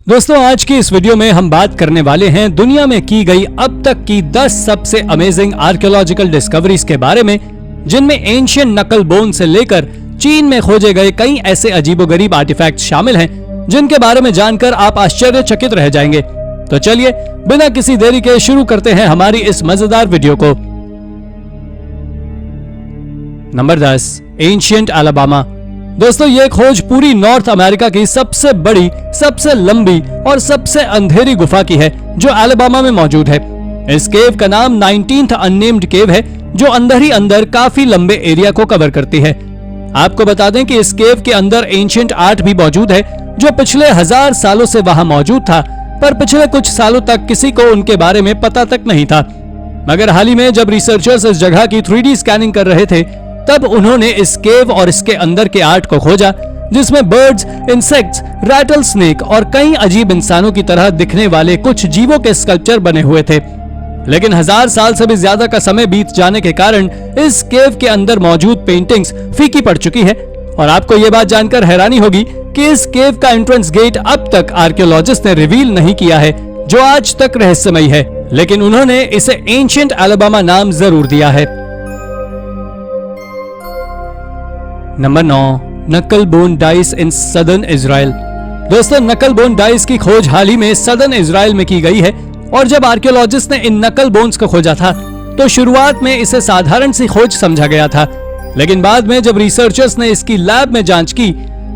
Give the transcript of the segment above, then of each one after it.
दोस्तों आज की इस वीडियो में हम बात करने वाले हैं दुनिया में की गई अब तक की 10 सबसे अमेजिंग आर्कियोलॉजिकल डिस्कवरीज के बारे में, जिनमें एंशिएंट नकल बोन से लेकर चीन में खोजे गए कई ऐसे अजीबोगरीब आर्टिफैक्ट्स शामिल हैं जिनके बारे में जानकर आप आश्चर्यचकित रह जाएंगे। तो चलिए बिना किसी देरी के शुरू करते हैं हमारी इस मजेदार वीडियो को। Number 10, ancient Alabama. दोस्तों ये खोज पूरी नॉर्थ अमेरिका की सबसे बड़ी, सबसे लंबी और सबसे अंधेरी गुफा की है जो अलाबामा में मौजूद है। इस केव का नाम 19th अननेम्ड केव है जो अंदर ही अंदर काफी लंबे एरिया को कवर करती है। आपको बता दें कि इस केव के अंदर एंशिएंट आर्ट भी मौजूद है जो पिछले 1000 सालों से वहां मौजूद था, पर पिछले कुछ सालों तक किसी को उनके बारे में पता तक नहीं था। मगर हाल ही में जब रिसर्चर्स इस जगह की 3D स्कैनिंग कर रहे थे तब उन्होंने इस केव और इसके अंदर के आर्ट को खोजा, जिसमें बर्ड्स, इंसेक्ट्स, रैटल स्नेक और कई अजीब इंसानों की तरह दिखने वाले कुछ जीवों के स्कल्पचर बने हुए थे। लेकिन 1000 साल से भी ज्यादा का समय बीत जाने के कारण इस केव के अंदर मौजूद पेंटिंग्स फीकी पड़ चुकी है। और आपको ये बात जानकर हैरानी होगी कि इस केव का एंट्रेंस गेट अब तक आर्कियोलॉजिस्ट ने रिवील नहीं किया है, जो आज तक रहस्यमयी है, लेकिन उन्होंने इसे एंशिएंट अलाबामा नाम जरूर दिया है। नंबर 9, नकल bone dice in southern Israel. दोस्तों नकल बोन डाइस की खोज हाल ही में सदर्न इजराइल में की गई है, और जब आर्कियोलॉजिस्ट ने इन नकल बोन्स को खोजा था तो शुरुआत में इसे साधारण सी खोज समझा गया था, लेकिन बाद में जब रिसर्चर्स ने इसकी लैब में जांच की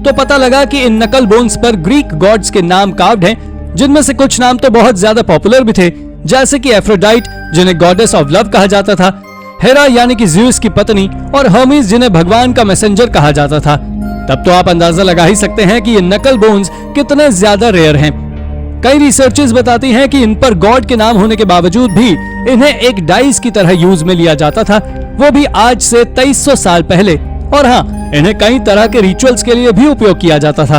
तो पता लगा कि इन नकल बोन्स पर ग्रीक गॉड्स के नाम कार्व्ड हैं, जिनमें से कुछ नाम तो बहुत ज्यादा पॉपुलर भी थे, जैसे कि एफ्रोडाइट जिन्हें गॉडेस ऑफ लव कहा जाता था, हेरा यानी कि ज़्यूस की पत्नी, और हर्मीज जिन्हें भगवान का मैसेंजर कहा जाता था। तब तो आप अंदाजा लगा ही सकते हैं कि ये नकल बोन्स कितने ज्यादा रेयर हैं। कई रिसर्चेस बताती हैं कि इन पर गॉड के नाम होने के बावजूद भी इन्हें एक डाइस की तरह यूज में लिया जाता था, वो भी आज से 2300 साल पहले। और हाँ, इन्हें कई तरह के रिचुअल्स के लिए भी उपयोग किया जाता था।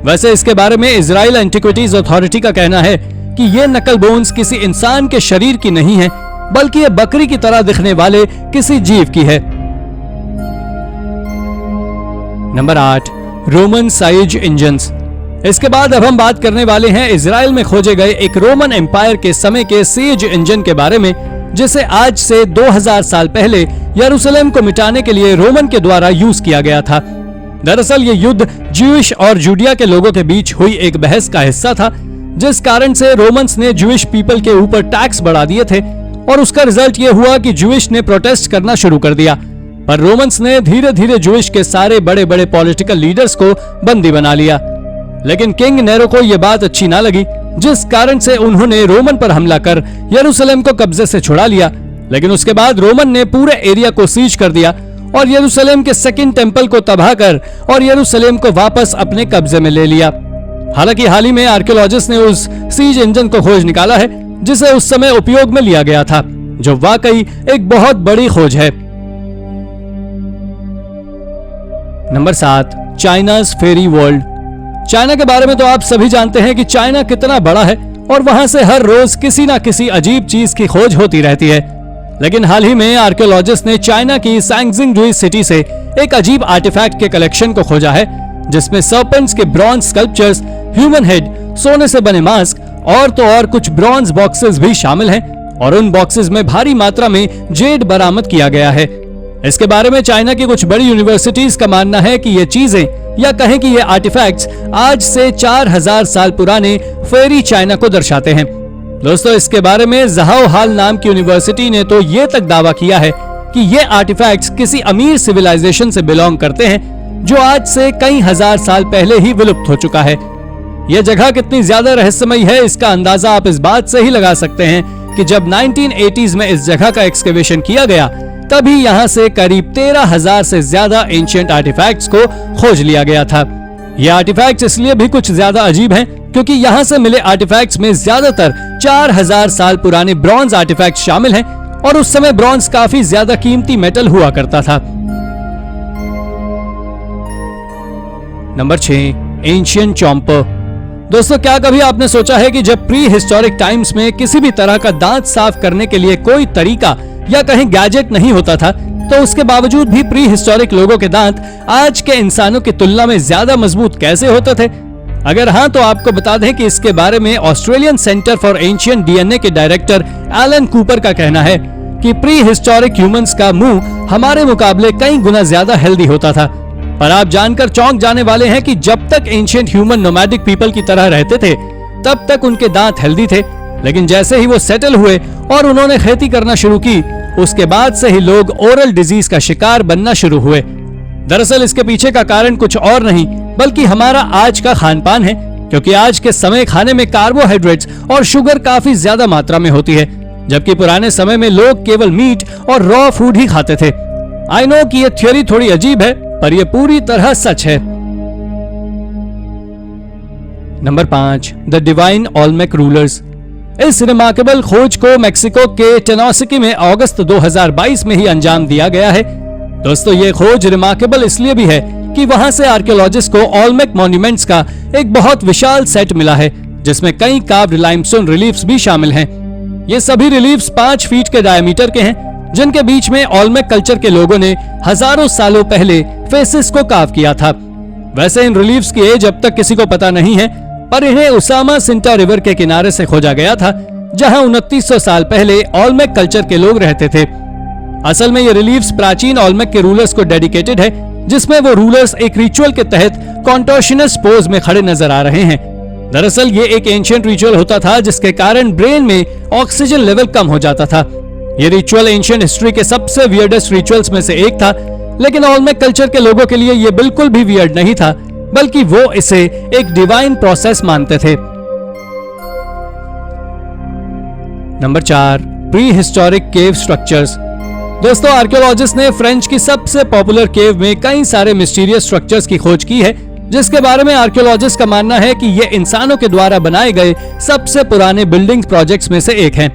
वैसे इसके बारे में इजराइल एंटिक्विटीज अथॉरिटी का कहना है कि ये नकल बोन्स किसी इंसान के शरीर की नहीं है, बल्कि ये बकरी की तरह दिखने वाले किसी जीव की है। Number 8, Roman size engines. इसके बाद अब हम बात करने वाले हैं इजराइल में खोजे गए एक रोमन एम्पायर के समय के सीज इंजन के बारे में, जिसे आज से 2000 साल पहले यरूशलेम को मिटाने के लिए रोमन के द्वारा यूज किया गया था। दरअसल ये युद्ध ज्यूइश और जूडिया के लोगों के बीच हुई एक बहस का हिस्सा था, जिस कारण से रोमन्स ने ज्यूइश पीपल के ऊपर टैक्स बढ़ा दिए थे, और उसका रिजल्ट ये हुआ कि ज्यूइश ने प्रोटेस्ट करना शुरू कर दिया। पर रोमन्स ने धीरे धीरे ज्यूइश के सारे बड़े बड़े पॉलिटिकल लीडर्स को बंदी बना लिया। लेकिन किंग नेरो को यह बात अच्छी ना लगी, जिस कारण से उन्होंने रोमन पर हमला कर यरूशलेम को कब्जे से छुड़ा लिया। लेकिन उसके बाद रोमन ने पूरे एरिया को सीज कर दिया और यरूशलेम के सेकंड टेंपल को तबाह कर और यरूशलेम को वापस अपने कब्जे में ले लिया। हालांकि हाल ही में आर्कियोलॉजिस्ट ने उस सीज इंजन को खोज निकाला है जिसे उस समय उपयोग में लिया गया था, जो वाकई एक बहुत बड़ी खोज है। नंबर 7, चाइनाज फेरी वर्ल्ड। चाइना के बारे में तो आप सभी जानते हैं कि चाइना कितना बड़ा है और वहां से हर रोज किसी ना किसी अजीब चीज की खोज होती रहती है। लेकिन हाल ही में आर्कियोलॉजिस्ट ने चाइना की सांगजिंगडुई सिटी से एक अजीब आर्टिफैक्ट के कलेक्शन को खोजा है, जिसमें सर्पेंट्स के ब्रॉन्ज स्कल्पचर्स, ह्यूमन हेड, सोने से बने मास्क और तो और कुछ ब्रॉन्ज बॉक्सेस भी शामिल हैं, और उन बॉक्सेस में भारी मात्रा में जेड बरामद किया गया है। इसके बारे में चाइना की कुछ बड़ी यूनिवर्सिटीज का मानना है कि ये चीजें, या कहें कि ये आर्टिफैक्ट्स आज से 4000 साल पुराने फेरी चाइना को दर्शाते हैं। दोस्तों इसके बारे में ज़हाओ हाल नाम की यूनिवर्सिटी ने तो ये तक दावा किया है कि ये आर्टिफैक्ट्स किसी अमीर सिविलाइजेशन से बिलोंग करते हैं, जो आज से कई हजार साल पहले ही विलुप्त हो चुका है। यह जगह कितनी ज्यादा रहस्यमयी है इसका अंदाजा आप इस बात से ही लगा सकते हैं कि जब 1980s में इस जगह का एक्सकेवेशन किया गया, तभी यहाँ से करीब 13,000 से ज्यादा एंशिएंट आर्टिफैक्ट्स को खोज लिया गया था। ये आर्टिफैक्ट्स इसलिए भी कुछ ज्यादा अजीब हैं क्योंकि यहाँ से मिले आर्टिफैक्ट्स में ज्यादातर 4000 साल पुराने ब्रॉन्ज आर्टिफैक्ट्स शामिल हैं, और उस समय ब्रॉन्ज काफी ज्यादा कीमती मेटल हुआ करता था। Number 6, ancient chomper. दोस्तों क्या कभी आपने सोचा है कि जब प्री हिस्टोरिक टाइम्स में किसी भी तरह का दांत साफ करने के लिए कोई तरीका या कहीं गैजेट नहीं होता था, तो उसके बावजूद भी प्री हिस्टोरिक लोगों के दांत आज के इंसानों की तुलना में ज्यादा मजबूत कैसे होते थे? अगर हाँ तो आपको बता दें कि इसके बारे में Australian centre for ancient DNA के डायरेक्टर एलन कूपर का कहना है कि प्री हिस्टोरिक ह्यूमंस का मुंह हमारे मुकाबले कई गुना ज्यादा हेल्दी होता था। पर आप जानकर चौंक जाने वाले हैं कि जब तक एंशिएंट ह्यूमन नोमैडिक पीपल की तरह रहते थे तब तक उनके दांत हेल्दी थे, लेकिन जैसे ही वो सेटल हुए और उन्होंने खेती करना शुरू की, उसके बाद से ही लोग ओरल डिजीज का शिकार बनना शुरू हुए। दरअसल इसके पीछे का कारण कुछ और नहीं बल्कि हमारा आज का खान पान है, क्योंकि आज के समय खाने में कार्बोहाइड्रेट्स और शुगर काफी ज्यादा मात्रा में होती है, जबकि पुराने समय में लोग केवल मीट और रॉ फूड ही खाते थे। आई नो कि ये थ्योरी थोड़ी अजीब है, पर यह पूरी तरह सच है। Number 5, the divine Olmec rulers. इस रिमार्केबल खोज को मेक्सिको के टेनोसिकी में अगस्त 2022 में ही अंजाम दिया गया है। दोस्तों, ये खोज रिमार्केबल इसलिए भी है कि वहां से आर्कियोलॉजिस्ट को ओल्मेक मॉन्यूमेंट्स का एक बहुत विशाल सेट मिला है, जिसमें कई कार्व्ड लाइमस्टोन रिलीफ्स भी शामिल हैं। ये सभी रिलीफ्स 5 फीट के डायमीटर के हैं, जिनके बीच में ओल्मेक कल्चर के लोगों ने हजारों सालों पहले फेसेस को कार्व किया था। वैसे इन रिलीफ्स की एज अब तक किसी को पता नहीं है, पर इन्हें उसामा सिंटा रिवर के किनारे से खोजा गया था, जहां 2900 साल पहले ओल्मेक कल्चर के लोग रहते थे। असल में ये रिलीफ्स प्राचीन ओल्मेक के रूलर्स को डेडिकेटेड है, जिसमें वो रूलर्स एक रिचुअल के तहत कॉन्टोर्शनस पोज में खड़े नजर आ रहे हैं। दरअसल ये एक एंशिएंट रिचुअल होता था जिसके कारण ब्रेन में ऑक्सीजन लेवल कम हो जाता था। ये रिचुअल एंशिएंट हिस्ट्री के सबसे वियर्डेस्ट रिचुअल्स में से एक था, लेकिन ओल्मेक कल्चर के लोगों के लिए ये बिल्कुल भी वियर्ड नहीं था, बल्कि वो इसे एक डिवाइन प्रोसेस मानते थे। नंबर 4, प्री हिस्टोरिक केव स्ट्रक्चर्स। दोस्तों, आर्कियोलॉजिस्ट ने फ्रेंच की सबसे पॉपुलर केव में कई सारे मिस्टीरियस स्ट्रक्चर्स की खोज की है, जिसके बारे में आर्कियोलॉजिस्ट का मानना है कि ये इंसानों के द्वारा बनाए गए सबसे पुराने बिल्डिंग प्रोजेक्ट्स में से एक हैं।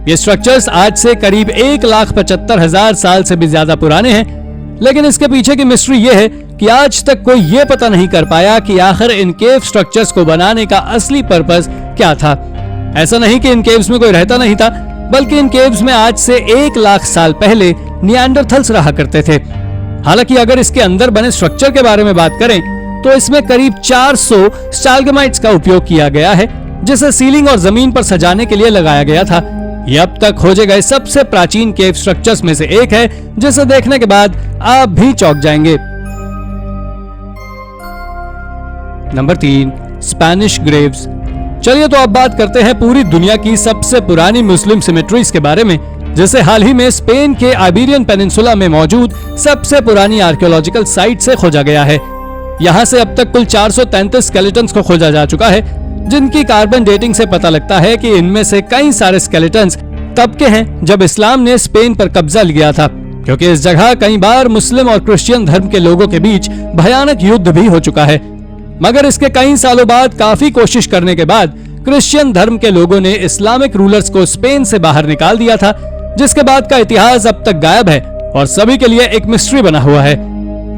ये स्ट्रक्चर्स आज से करीब 1,75,000 साल से भी ज्यादा पुराने हैं, लेकिन इसके पीछे की मिस्ट्री ये है कि आज तक कोई ये पता नहीं कर पाया कि आखिर इन केव स्ट्रक्चर्स को बनाने का असली पर्पस क्या था। ऐसा नहीं कि इन केव्स में कोई रहता नहीं था, बल्कि इन केव्स में आज से 1 लाख साल पहले निएंडरथल्स रहा करते थे। हालांकि अगर इसके अंदर बने स्ट्रक्चर के बारे में बात करें तो इसमें करीब 400 स्टालगमाइट्स का उपयोग किया गया है, जिसे सीलिंग और जमीन पर सजाने के लिए लगाया गया था। यह अब तक खोजे गए सबसे प्राचीन केव स्ट्रक्चर्स में से एक है, जिसे देखने के बाद आप भी चौंक जाएंगे। Number 3, Spanish Graves. चलिए तो अब बात करते हैं पूरी दुनिया की सबसे पुरानी मुस्लिम सिमेट्रीज के बारे में, जिसे हाल ही में स्पेन के आइबेरियन पेनिनसुला में मौजूद सबसे पुरानी आर्कियोलॉजिकल साइट से खोजा गया है। यहाँ से अब तक कुल 433 स्केलेटन्स को खोजा जा चुका है, जिनकी कार्बन डेटिंग से पता लगता है कि इनमें से कई सारे स्केलेटन्स तब के हैं जब इस्लाम ने स्पेन पर कब्जा लिया था, क्योंकि इस जगह कई बार मुस्लिम और क्रिश्चियन धर्म के लोगों के बीच भयानक युद्ध भी हो चुका है। मगर इसके कई सालों बाद काफी कोशिश करने के बाद क्रिश्चियन धर्म के लोगों ने इस्लामिक रूलर्स को स्पेन से बाहर निकाल दिया था, जिसके बाद का इतिहास अब तक गायब है और सभी के लिए एक मिस्ट्री बना हुआ है।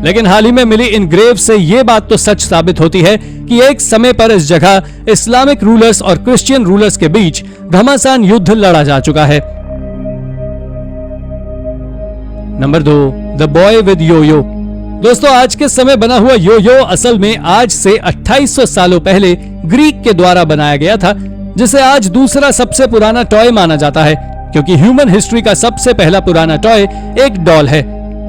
लेकिन हाल ही में मिली इन ग्रेव से ये बात तो सच साबित होती है कि एक समय पर इस जगह इस्लामिक रूलर्स और क्रिश्चियन रूलर्स के बीच घमासान युद्ध लड़ा जा चुका है। Number 2, the boy with yo-yo. दोस्तों, आज के समय बना हुआ यो-यो असल में आज से 2800 सालों पहले ग्रीक के द्वारा बनाया गया था, जिसे आज दूसरा सबसे पुराना टॉय माना जाता है, क्योंकि ह्यूमन हिस्ट्री का सबसे पहला पुराना टॉय एक डॉल है।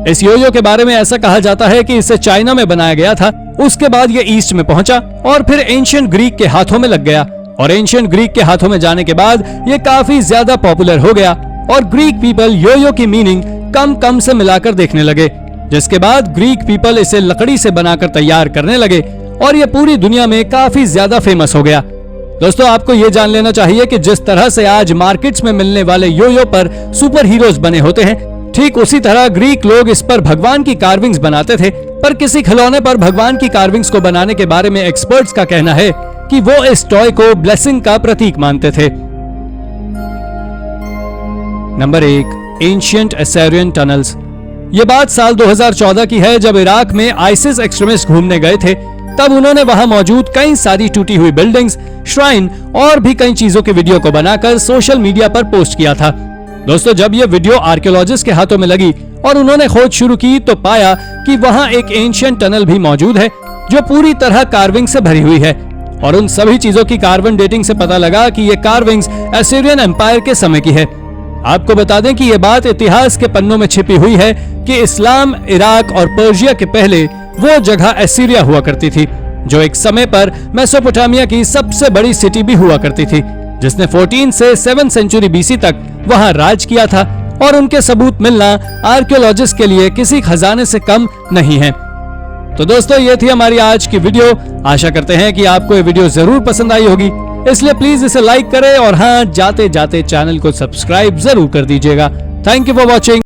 इस योयो के बारे में ऐसा कहा जाता है कि इसे चाइना में बनाया गया था, उसके बाद ये ईस्ट में पहुंचा और फिर एंशिएंट ग्रीक के हाथों में लग गया, और एंशिएंट ग्रीक के हाथों में जाने के बाद ये काफी ज्यादा पॉपुलर हो गया और ग्रीक पीपल योयो की मीनिंग कम कम से मिलाकर देखने लगे, जिसके बाद ग्रीक पीपल इसे लकड़ी से बनाकर तैयार करने लगे और ये पूरी दुनिया में काफी ज्यादा फेमस हो गया। दोस्तों, आपको ये जान लेना चाहिए कि जिस तरह से आज मार्केट्स में मिलने वाले योयो पर सुपर हीरोज बने होते हैं, ठीक उसी तरह ग्रीक लोग इस पर भगवान की कार्विंग्स बनाते थे। पर किसी खिलौने पर भगवान की कार्विंग्स को बनाने के बारे में एक्सपर्ट्स का कहना है कि वो इस टॉय को ब्लेसिंग का प्रतीक मानते थे। Number 1, ancient Assyrian tunnels. ये बात साल 2014 की है, जब इराक में आइसिस एक्सट्रीमिस्ट घूमने गए थे। तब उन्होंने वहां मौजूद कई सारी टूटी हुई बिल्डिंग्स, श्राइन और भी कई चीजों के वीडियो को बनाकर सोशल मीडिया पर पोस्ट किया था। दोस्तों, जब ये वीडियो आर्कियोलॉजिस्ट के हाथों में लगी और उन्होंने खोज शुरू की तो पाया कि वहां एक एंशिएंट टनल भी मौजूद है जो पूरी तरह कार्विंग से भरी हुई है। और उन सभी चीजों की कार्बन डेटिंग से पता लगा कि ये कार्विंग्स असीरियन एम्पायर के समय की है। आपको बता दें कि ये बात इतिहास के पन्नों में छिपी हुई है कि इस्लाम, इराक और पर्शिया के पहले वो जगह असीरिया हुआ करती थी, जो एक समय पर मेसोपोटामिया की सबसे बड़ी सिटी भी हुआ करती थी, जिसने 14 से 7 सेंचुरी बीसी तक वहां राज किया था। और उनके सबूत मिलना आर्कियोलॉजिस्ट के लिए किसी खजाने से कम नहीं है। तो दोस्तों, ये थी हमारी आज की वीडियो। आशा करते हैं कि आपको ये वीडियो जरूर पसंद आई होगी, इसलिए प्लीज इसे लाइक करें और हाँ, जाते जाते चैनल को सब्सक्राइब जरूर कर दीजिएगा। Thank you for watching.